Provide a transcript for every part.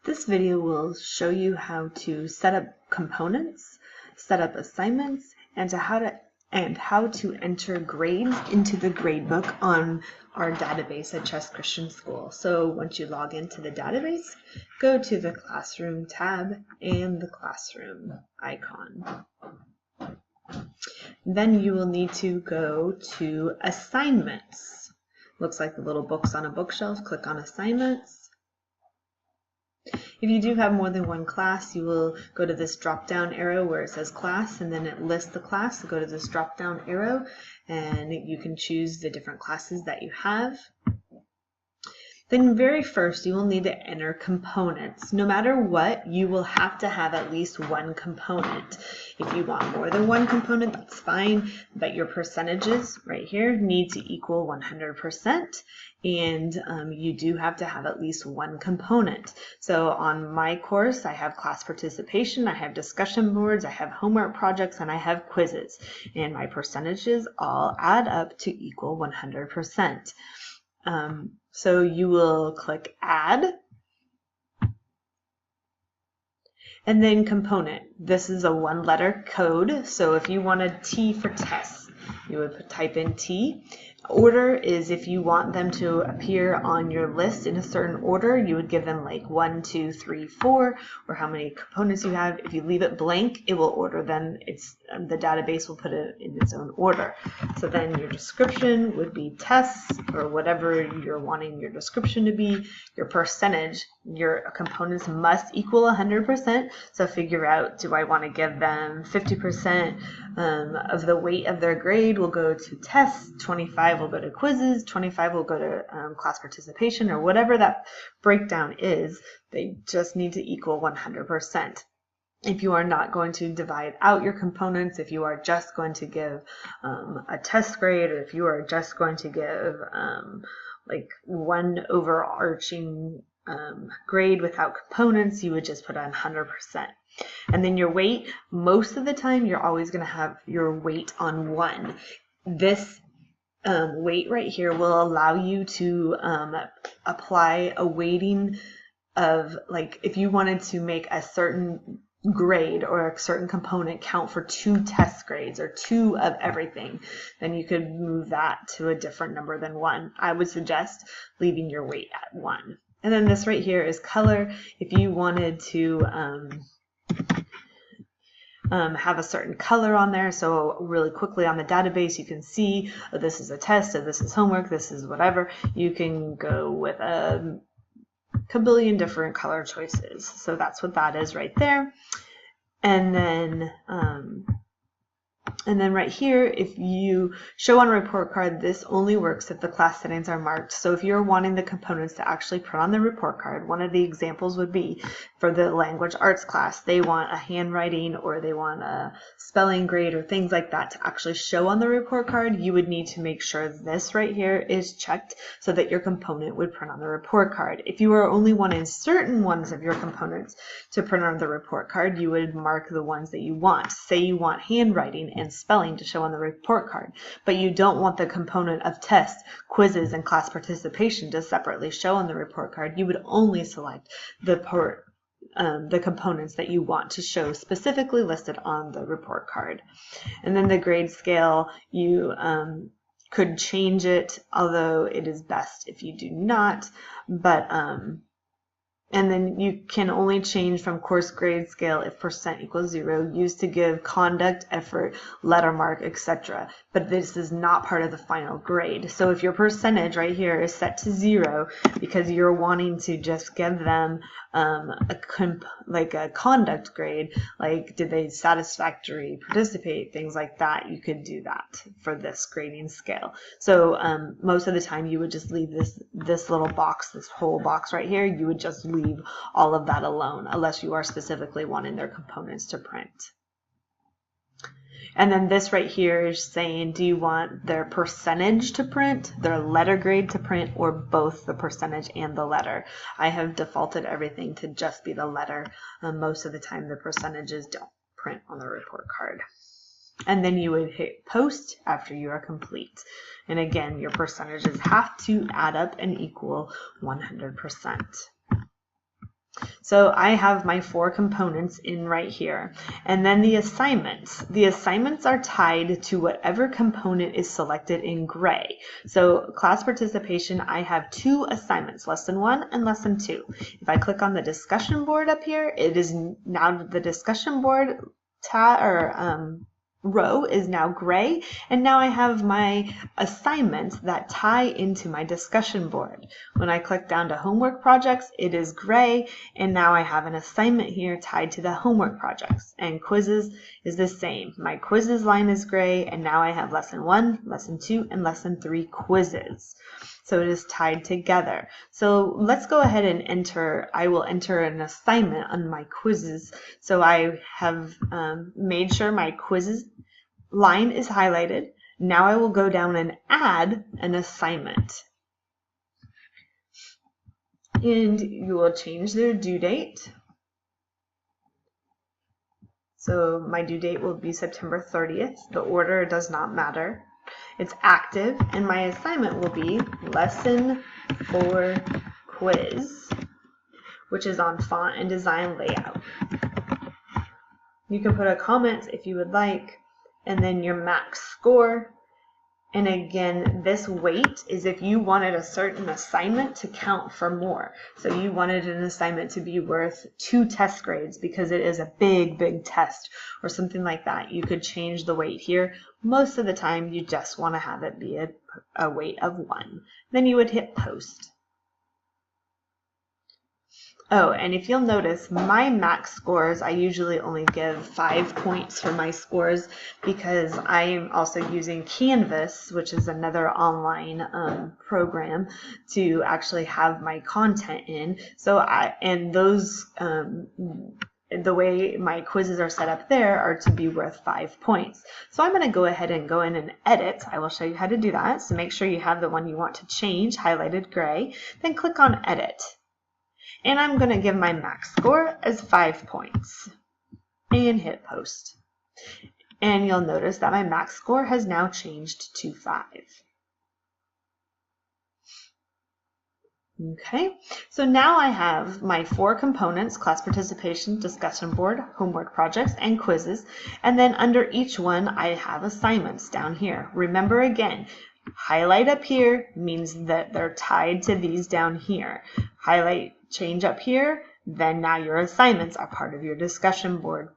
This video will show you how to set up components, set up assignments, and how to enter grades into the gradebook on our database at Chess Christian School. So once you log into the database, go to the Classroom tab and the Classroom icon. Then you will need to go to Assignments. Looks like the little books on a bookshelf. Click on Assignments. If you do have more than one class, you will go to this drop-down arrow where it says class, and then it lists the class. So go to this drop-down arrow, and you can choose the different classes that you have. Then very first, you will need to enter components. No matter what, you will have to have at least one component. If you want more than one component, that's fine, but your percentages right here need to equal 100%, and you do have to have at least one component. So on my course, I have class participation, I have discussion boards, I have homework projects, and I have quizzes, and my percentages all add up to equal 100%. So you will click Add, and then Component. This is a one-letter code, so if you wanted T for tests, you would type in T. Order is if you want them to appear on your list in a certain order, you would give them like 1, 2, 3, 4, or how many components you have. If you leave it blank, it will order them. The database will put it in its own order. So then your description would be tests, or whatever you're wanting your description to be. Your percentage, your components must equal 100%. So figure out, do I want to give them 50% of the weight of their grade will go to tests, 25 will go to quizzes, 25 will go to class participation, or whatever that breakdown is. They just need to equal 100%. If you are not going to divide out your components, if you are just going to give a test grade, or if you are just going to give like one overarching grade without components, you would just put on 100%. And then your weight, most of the time you're always going to have your weight on 1. This weight right here will allow you to apply a weighting of, like, if you wanted to make a certain grade or a certain component count for 2 test grades or 2 of everything, then you could move that to a different number than 1. I would suggest leaving your weight at 1. And then this right here is color. If you wanted to have a certain color on there, so really quickly on the database you can see, oh, this is a test, or this is homework, this is whatever, you can go with a kabillion different color choices. So that's what that is right there. And then right here, if you show on a report card, this only works if the class settings are marked. So if you're wanting the components to actually put on the report card, one of the examples would be for the language arts class, they want a handwriting or they want a spelling grade or things like that to actually show on the report card. You would need to make sure this right here is checked so that your component would print on the report card. If you are only wanting certain ones of your components to print on the report card, you would mark the ones that you want. Say you want handwriting and spelling to show on the report card, but you don't want the component of tests, quizzes, and class participation to separately show on the report card. You would only select the components that you want to show specifically listed on the report card. And then the grade scale, you could change it, although it is best if you do not, but and then you can only change from course grade scale if % equals 0, used to give conduct, effort, letter mark, etc. But this is not part of the final grade. So if your percentage right here is set to 0 because you're wanting to just give them a conduct grade, like did they satisfactorily participate, things like that, you could do that for this grading scale. So most of the time you would just leave this little box, this whole box right here, you would just leave all of that alone unless you are specifically wanting their components to print. And then this right here is saying, do you want their percentage to print, their letter grade to print, or both the percentage and the letter? I have defaulted everything to just be the letter. Most of the time the percentages don't print on the report card. And then you would hit post after you are complete. And again, your percentages have to add up and equal 100%. So I have my 4 components in right here. And then the assignments. The assignments are tied to whatever component is selected in gray. So class participation, I have 2 assignments, lesson 1 and lesson 2. If I click on the discussion board up here, it is now the discussion board row is now gray, and now I have my assignments that tie into my discussion board. When I click down to homework projects, it is gray, and now I have an assignment here tied to the homework projects. And quizzes is the same. My quizzes line is gray, and now I have lesson 1, lesson 2, and lesson 3 quizzes. So it is tied together. So let's go ahead and I will enter an assignment on my quizzes. So I have made sure my quizzes line is highlighted. Now I will go down and add an assignment. And you will change their due date. So my due date will be September 30th. The order does not matter. It's active, and my assignment will be lesson 4 quiz, which is on font and design layout. You can put a comment if you would like, and then your max score. And again, this weight is if you wanted a certain assignment to count for more. So you wanted an assignment to be worth 2 test grades because it is a big, big test or something like that. You could change the weight here. Most of the time, you just want to have it be a weight of 1. Then you would hit post. Oh, and if you'll notice, my max scores, I usually only give 5 points for my scores because I am also using Canvas, which is another online program, to actually have my content in. So the way my quizzes are set up there are to be worth 5 points. So I'm going to go ahead and go in and edit. I will show you how to do that. So make sure you have the one you want to change highlighted gray, then click on edit. And I'm going to give my max score as 5 points and hit post. And you'll notice that my max score has now changed to 5. Okay, so now I have my 4 components: class participation, discussion board, homework projects, and quizzes. And then under each one, I have assignments down here. Remember again, highlight up here means that they're tied to these down here. Highlight change up here, then now your assignments are part of your discussion board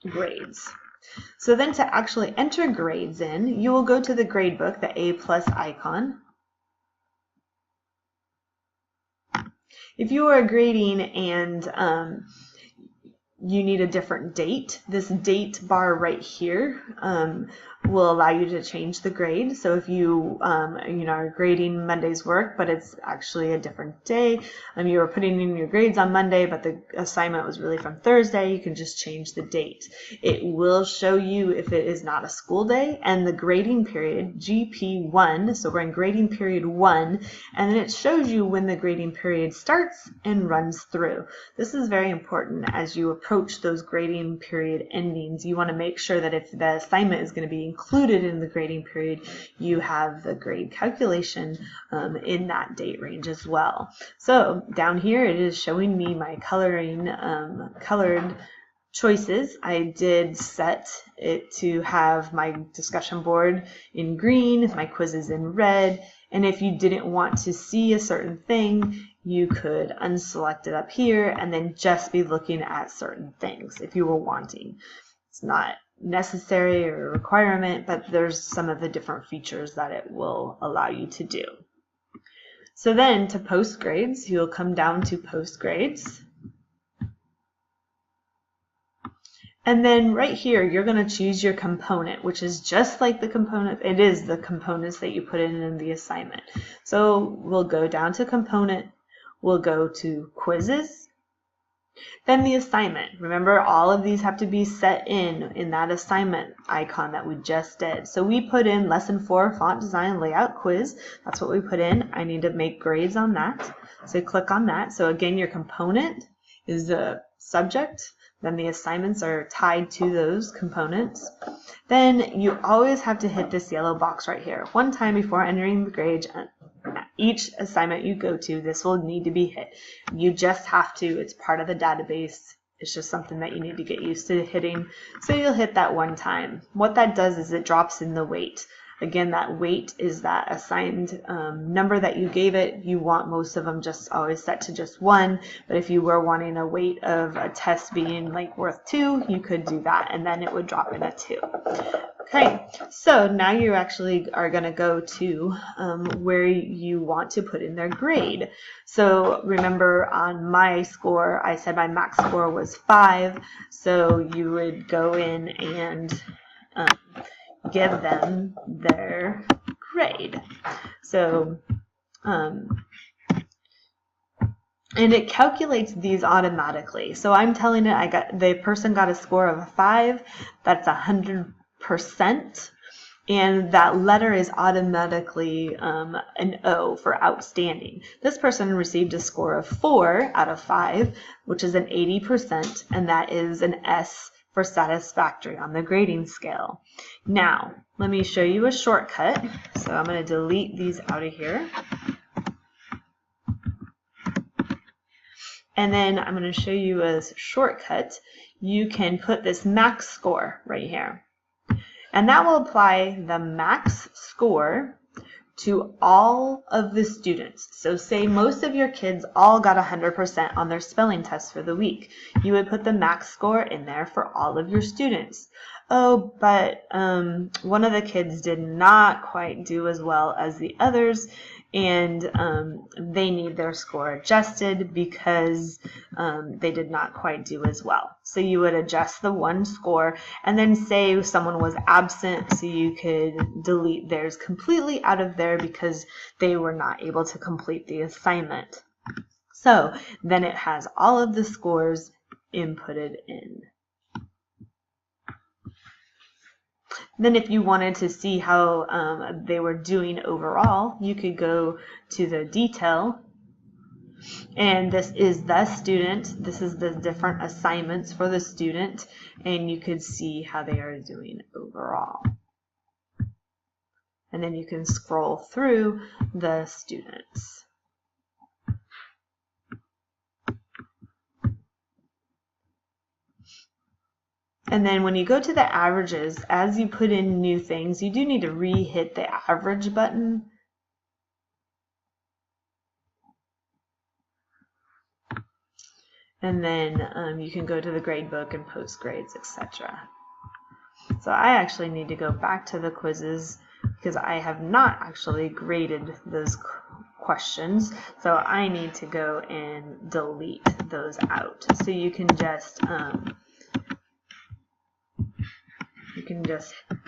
grades. So then to actually enter grades in, you will go to the grade book, the A+ icon. If you are grading and you need a different date, this date bar right here will allow you to change the grade. So if you are grading Monday's work, but it's actually a different day, you were putting in your grades on Monday, but the assignment was really from Thursday, you can just change the date. It will show you if it is not a school day, and the grading period, GP1, so we're in grading period 1, and then it shows you when the grading period starts and runs through. This is very important as you approach those grading period endings. You want to make sure that if the assignment is going to be included in the grading period, you have the grade calculation in that date range as well. So down here it is showing me my colored choices. I did set it to have my discussion board in green, my quizzes in red, and if you didn't want to see a certain thing, you could unselect it up here and then just be looking at certain things if you were wanting. It's not necessary or a requirement, but there's some of the different features that it will allow you to do. So then to post grades, you'll come down to post grades. And then right here, you're going to choose your component, which is just like the component. It is the components that you put in the assignment. So we'll go down to component. We'll go to quizzes. Then the assignment. Remember, all of these have to be set in that assignment icon that we just did. So we put in lesson 4 font design layout quiz. That's what we put in. I need to make grades on that. So click on that. So again, your component is the subject. Then the assignments are tied to those components. Then you always have to hit this yellow box right here one time before entering the each assignment you go to, this will need to be hit. You just have to, it's part of the database. It's just something that you need to get used to hitting. So you'll hit that one time. What that does is it drops in the weight. Again, that weight is that assigned number that you gave it. You want most of them just always set to just 1, but if you were wanting a weight of a test being like worth 2, you could do that, and then it would drop in a 2. Okay, so now you actually are going to go to where you want to put in their grade. So remember, on my score, I said my max score was 5, so you would go in and give them their grade. So, and it calculates these automatically. So I'm telling it, the person got a score of a 5, that's 100%, and that letter is automatically an O for outstanding. This person received a score of 4 out of 5, which is an 80%, and that is an S for satisfactory on the grading scale. Now, let me show you a shortcut. So I'm going to delete these out of here. And then I'm going to show you a shortcut. You can put this max score right here. And that will apply the max score to all of the students. So say most of your kids all got 100% on their spelling test for the week. You would put the max score in there for all of your students. Oh, but one of the kids did not quite do as well as the others, and they need their score adjusted because they did not quite do as well. So you would adjust the one score, and then say someone was absent, so you could delete theirs completely out of there because they were not able to complete the assignment. So then it has all of the scores inputted in. Then if you wanted to see how they were doing overall, you could go to the detail, and this is the student. This is the different assignments for the student, and you could see how they are doing overall. And then you can scroll through the students. And then when you go to the averages, as you put in new things, you do need to re-hit the average button. And then you can go to the gradebook and post grades, etc. So I actually need to go back to the quizzes because I have not actually graded those questions. So I need to go and delete those out. So you can just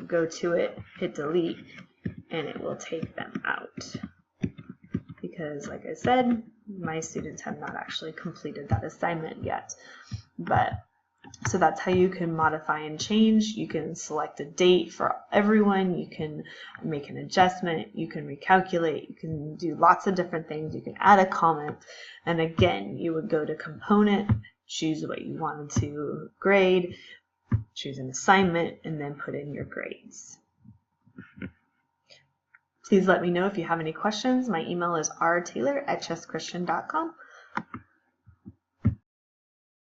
go to it, hit delete, and it will take them out. Because like I said, my students have not actually completed that assignment yet. So that's how you can modify and change. You can select a date for everyone. You can make an adjustment. You can recalculate. You can do lots of different things. You can add a comment. And again, you would go to component, choose what you wanted to grade, choose an assignment, and then put in your grades. Please let me know if you have any questions. My email is rtaylor@chesschristian.com.